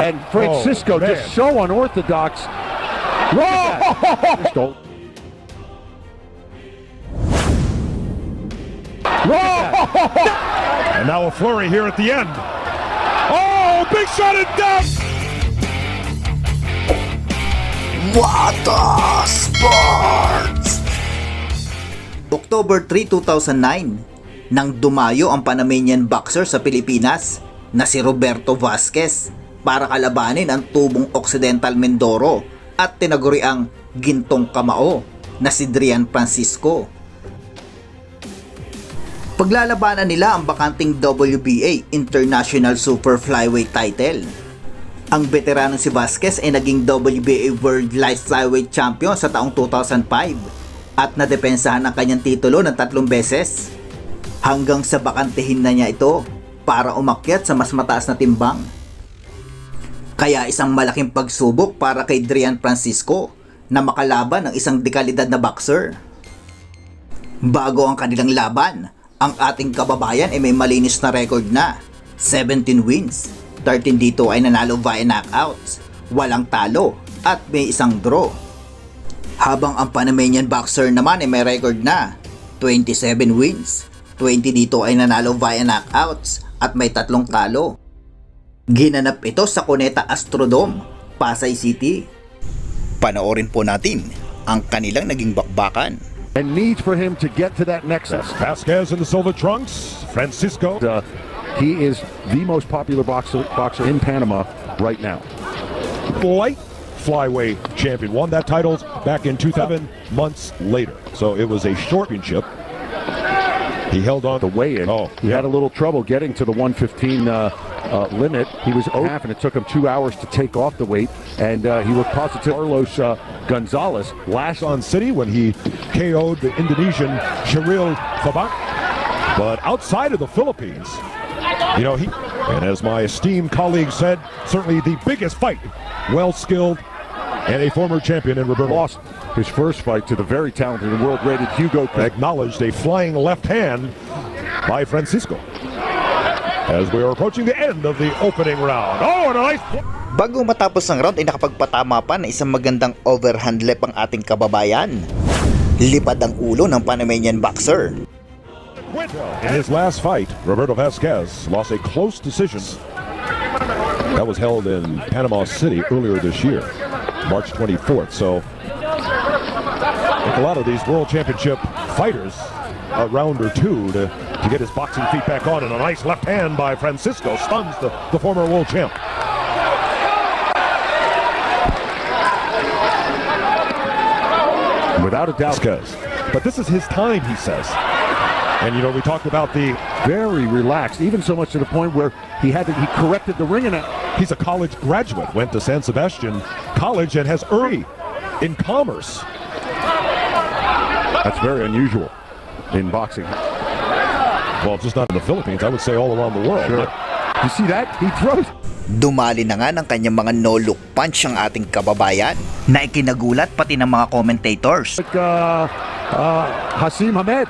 And Francisco just so unorthodox. Whoa! And now a flurry here at the end. Oh, big shot and down! Wata Sports! October 3, 2009, nang dumayo ang Panamanian boxer sa Pilipinas na si Roberto Vasquez para kalabanin ang tubong Occidental Mindoro at tinaguri ang gintong kamao na si Drian Francisco. Paglalabanan nila ang bakanting WBA International Super Flyweight title. Ang veteranong si Vasquez ay naging WBA World Light Flyweight Champion sa taong 2005 at nadepensahan ang kanyang titulo ng 3 beses hanggang sa bakantehin na niya ito para umakyat sa mas mataas na timbang. Kaya isang malaking pagsubok para kay Drian Francisco na makalaban ng isang dekalidad na boxer. Bago ang kanilang laban, ang ating kababayan ay may malinis na record na 17 wins, 13 dito ay nanalo via knockouts, walang talo at may isang draw. Habang ang Panamanian boxer naman ay may record na 27 wins, 20 dito ay nanalo via knockouts at may 3 talo. Ginanap ito sa Cuneta Astrodome, Pasay City. Panoorin po natin ang kanilang naging bakbakan. And needs for him to get to that nexus. Vasquez in the silver trunks. Francisco. He is the most popular boxer in Panama right now. Light flyweight champion. Won that title back in 2007 months later. So it was a short championship. He held on the weigh-in. He had a little trouble getting to the 115 limit. He was half, and it took him 2 hours to take off the weight. And he looked positive. Carlos Gonzalez last on City when he KO'd the Indonesian Sharil Fabak. But outside of the Philippines, you know, and as my esteemed colleague said, certainly the biggest fight, well-skilled, and a former champion in Roberto. Lost his first fight to the very talented and world-rated Hugo. Acknowledged a flying left hand by Francisco as we are approaching the end of the opening round. Oh, and a nice... Bago matapos ang round ay nakapagpatama pa na isang magandang overhand left ang ating kababayan. Lipad ang ulo ng Panamanian boxer. In his last fight, Roberto Vasquez lost a close decision that was held in Panama City earlier this year, March 24th. So a lot of these world championship fighters a round or two to get his boxing feet back on, and a nice left hand by Francisco stuns the former world champ. Without a doubt. But this is his time, he says. And you know, we talked about the very relaxed, even so much to the point where he corrected the ring. And he's a college graduate, went to San Sebastian College and has earned in commerce. That's very unusual in boxing. Well, just not in the Philippines, I would say all around the world. Sure. You see that? He throws. Dumali na nga ng kanyang mga no-look punch ang ating kababayan na ikinagulat pati ng mga commentators. Like Hasim Hamed,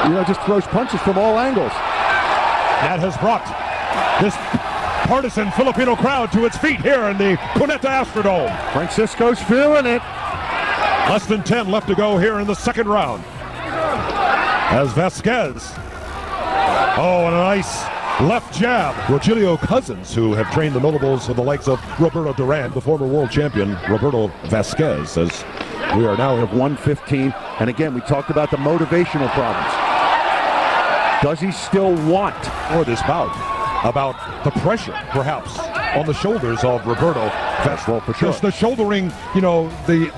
you know, just throws punches from all angles. That has brought this partisan Filipino crowd to its feet here in the Cuneta Astrodome. Francisco's feeling it. Less than 10 left to go here in the second round. As Vasquez, and a nice left jab. Rogelio Cousins, who have trained the notables of the likes of Roberto Duran, the former world champion, Roberto Vasquez, says we are now at 115. And again, we talked about the motivational problems. Does he still want for this bout? About the pressure, perhaps, on the shoulders of Roberto Vasquez. Well, for sure. Just the shouldering, you know, the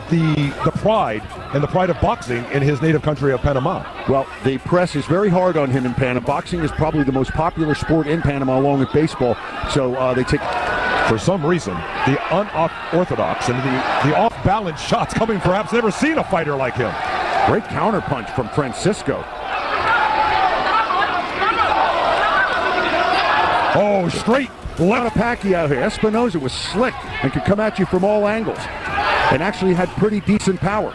pride and the pride of boxing in his native country of Panama. Well, the press is very hard on him in Panama. Boxing is probably the most popular sport in Panama, along with baseball. So they take, for some reason, the unorthodox and the off-balance shots coming. Perhaps never seen a fighter like him. Great counterpunch from Francisco. Oh, straight left. Napaakyat here. Espinosa was slick and could come at you from all angles, and actually had pretty decent power.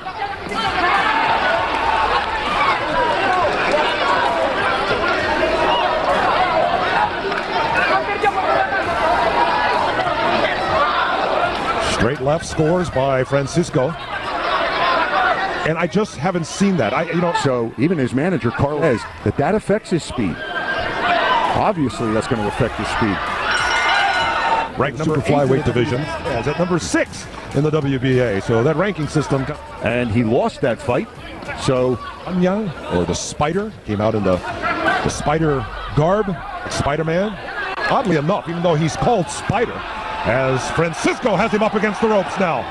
Straight left scores by Francisco. And I just haven't seen that. So even his manager, Carl, says that affects his speed. Obviously, that's going to affect his speed. Ranked number flyweight division is at number 6 in the WBA. So that ranking system. And he lost that fight. So Anya, or the Spider, came out in the Spider garb, Spider-Man. Oddly enough, even though he's called Spider, as Francisco has him up against the ropes now.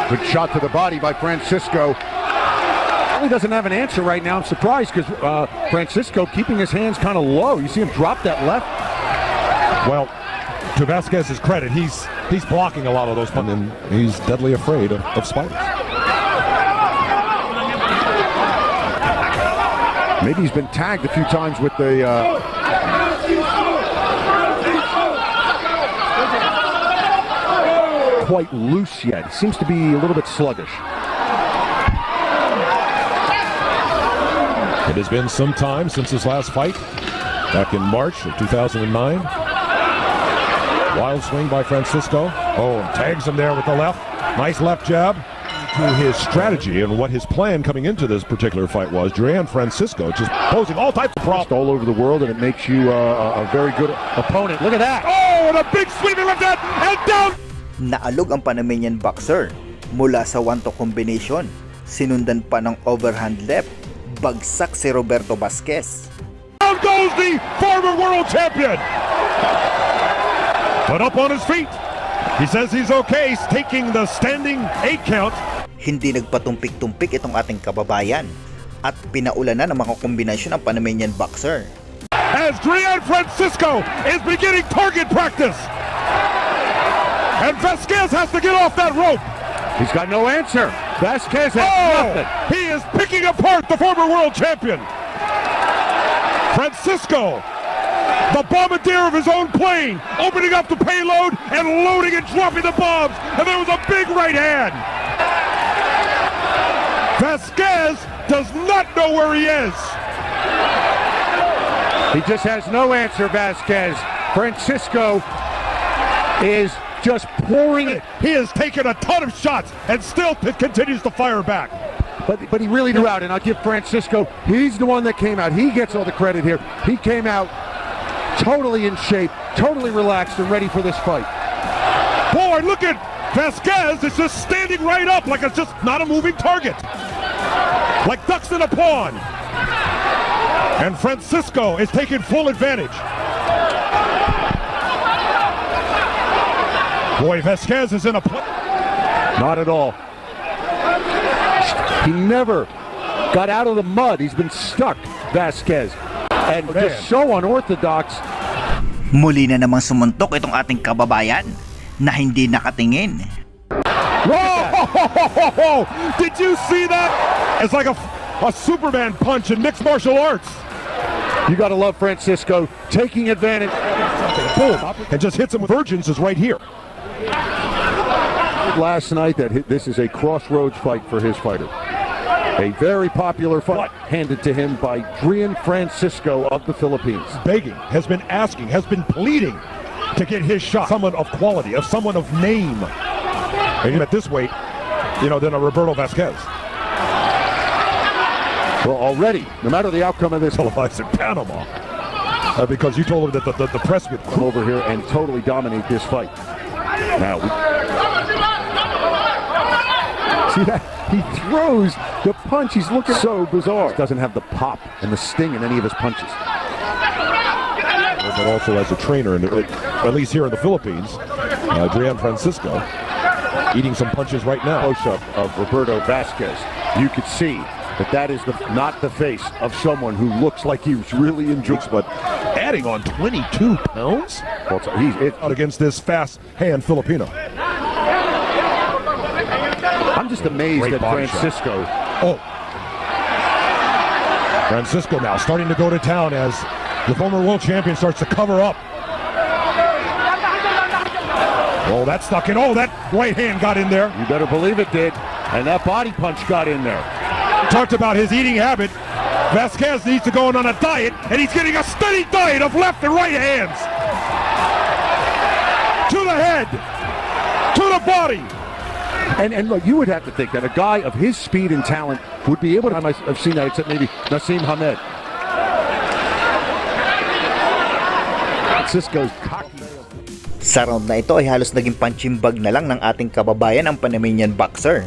Good shot to the body by Francisco. He doesn't have an answer right now. I'm surprised because Francisco keeping his hands kind of low. You see him drop that left. Well, to Vasquez's credit, he's blocking a lot of those punches, and he's deadly afraid of spiders. Maybe he's been tagged a few times with the quite loose yet. He seems to be a little bit sluggish. It has been some time since his last fight, back in March of 2009. Wild swing by Francisco. Oh, tags him there with the left. Nice left jab. To his strategy and what his plan coming into this particular fight was, Drian Francisco just posing all types of problems all over the world, and it makes you a very good opponent. Look at that. Oh, and a big sweeping left hand and down. Naalog ang Panamanian boxer mula sa one-two combination. Sinundan pa ng overhand left. Bagsak si Roberto Vasquez. Down goes the former world champion. Put up on his feet. He says he's okay. He's taking the standing 8 count. Hindi nagpatumpik-tumpik itong ating kababayan at pinaulanan ng mga kombinasyon ng Panamanian boxer. As Drian Francisco is beginning target practice. And Vasquez has to get off that rope. He's got no answer. Vasquez has nothing. He is picking apart the former world champion. Francisco, the bombardier of his own plane, opening up the payload and loading and dropping the bombs. And there was a big right hand. Vasquez does not know where he is. He just has no answer, Vasquez. Francisco is just pouring it. He has taken a ton of shots and still continues to fire back. But he really threw out, and I'll give Francisco, he's the one that came out. He gets all the credit here. He came out totally in shape, totally relaxed and ready for this fight. Boy, look at Vasquez. It's just standing right up like it's just not a moving target. Like ducks in a pond. And Francisco is taking full advantage. Boy, Vasquez is in a... Not at all. He never got out of the mud. He's been stuck, Vasquez. And just so unorthodox. Muli na namang sumuntok itong ating kababayan na hindi nakatingin. Whoa! Did you see that? It's like a Superman punch in mixed martial arts. You got to love Francisco taking advantage. Boom! And just hits him with virgins is right here. Last night that this is a crossroads fight for his fighter. A very popular fight handed to him by Drian Francisco of the Philippines. Begging, has been asking, has been pleading to get his shot. Someone of quality, of someone of name. And at this weight, than a Roberto Vasquez. Well, already, no matter the outcome of this, televised in Panama. Because you told him that the press would come over here and totally dominate this fight. Now, see that? He throws the punch. He's looking so bizarre. Doesn't have the pop and the sting in any of his punches. But also as a trainer, at least here in the Philippines, Drian Francisco eating some punches right now. Close-up of Roberto Vasquez. You could see that is not the face of someone who looks like he was really enjoying. But adding on 22 pounds? Well, he's out against this fast hand Filipino. I'm just amazed at Francisco. Francisco now starting to go to town as the former world champion starts to cover up. Oh, that stuck in. Oh, that right hand got in there. You better believe it did. And that body punch got in there. Talked about his eating habit. Vasquez needs to go on a diet, and he's getting a steady diet of left and right hands. head to the body. And look, you would have to think that a guy of his speed and talent would be able to. I've seen that, except maybe Nassim Hamed. Francisco's cocky. Sa round na ito ay halos naging panchimbag na lang ng ating kababayan ang Panamanian boxer.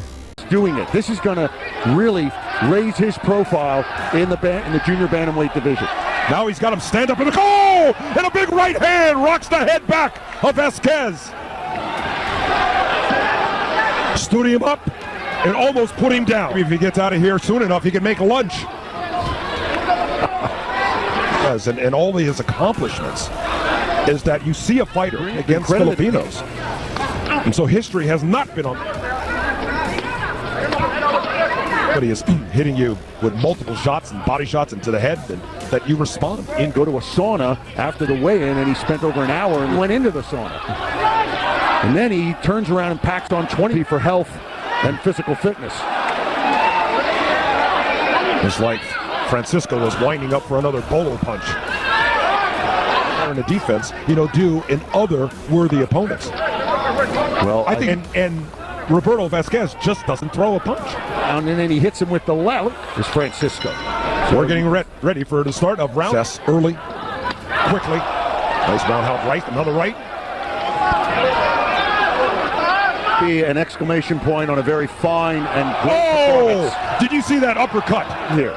Doing it. This is going to really raise his profile in the junior bantamweight division. Now he's got him stand up in the goal, and a big right hand rocks the head back of Vasquez. Stood him up and almost put him down. If he gets out of here soon enough, he can make lunch. And all his accomplishments is that you see a fighter against Filipinos. And so history has not been on. But he is hitting you with multiple shots and body shots into the head, and that you respond. And go to a sauna after the weigh-in, and he spent over an hour and went into the sauna. And then he turns around and packs on 20 for health and physical fitness. It's like Francisco was winding up for another bolo punch. In the defense, do in other worthy opponents. Well, I think, and Roberto Vasquez just doesn't throw a punch. And then he hits him with the left. Is Francisco. So we're getting ready for the start of round. Early, quickly. Nice roundhouse right, another right. Be an exclamation point on a very fine and great performance. Did you see that uppercut? Here.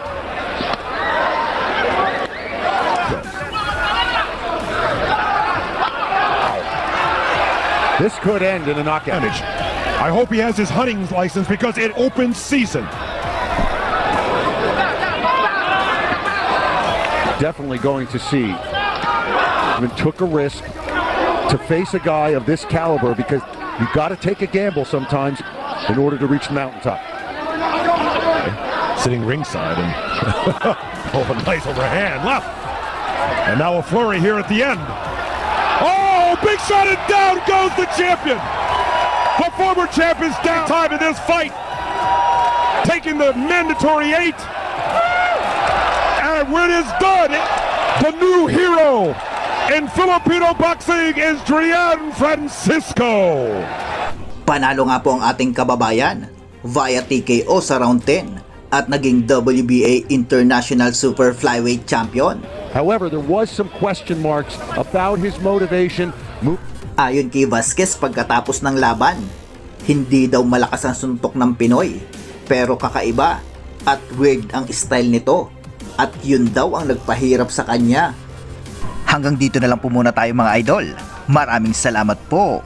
This could end in a knockout. I hope he has his hunting license because it opens season. Definitely going to see. Even took a risk to face a guy of this caliber, because you've got to take a gamble sometimes in order to reach the mountaintop. Sitting ringside and a nice overhand left. And now a flurry here at the end. Oh, big shot, and down goes the champion. The former champ is down. Time in this fight. Taking the mandatory 8. And when it's done, the new hero in Filipino boxing is Drian Francisco. Panalo nga po ang ating kababayan via TKO sa round 10 at naging WBA International Super Flyweight Champion. However, there was some question marks about his motivation. Ayon kay Vasquez pagkatapos ng laban, hindi daw malakas ang suntok ng Pinoy, pero kakaiba at weird ang style nito, at yun daw ang nagpahirap sa kanya. Hanggang dito na lang po muna tayo mga idol. Maraming salamat po.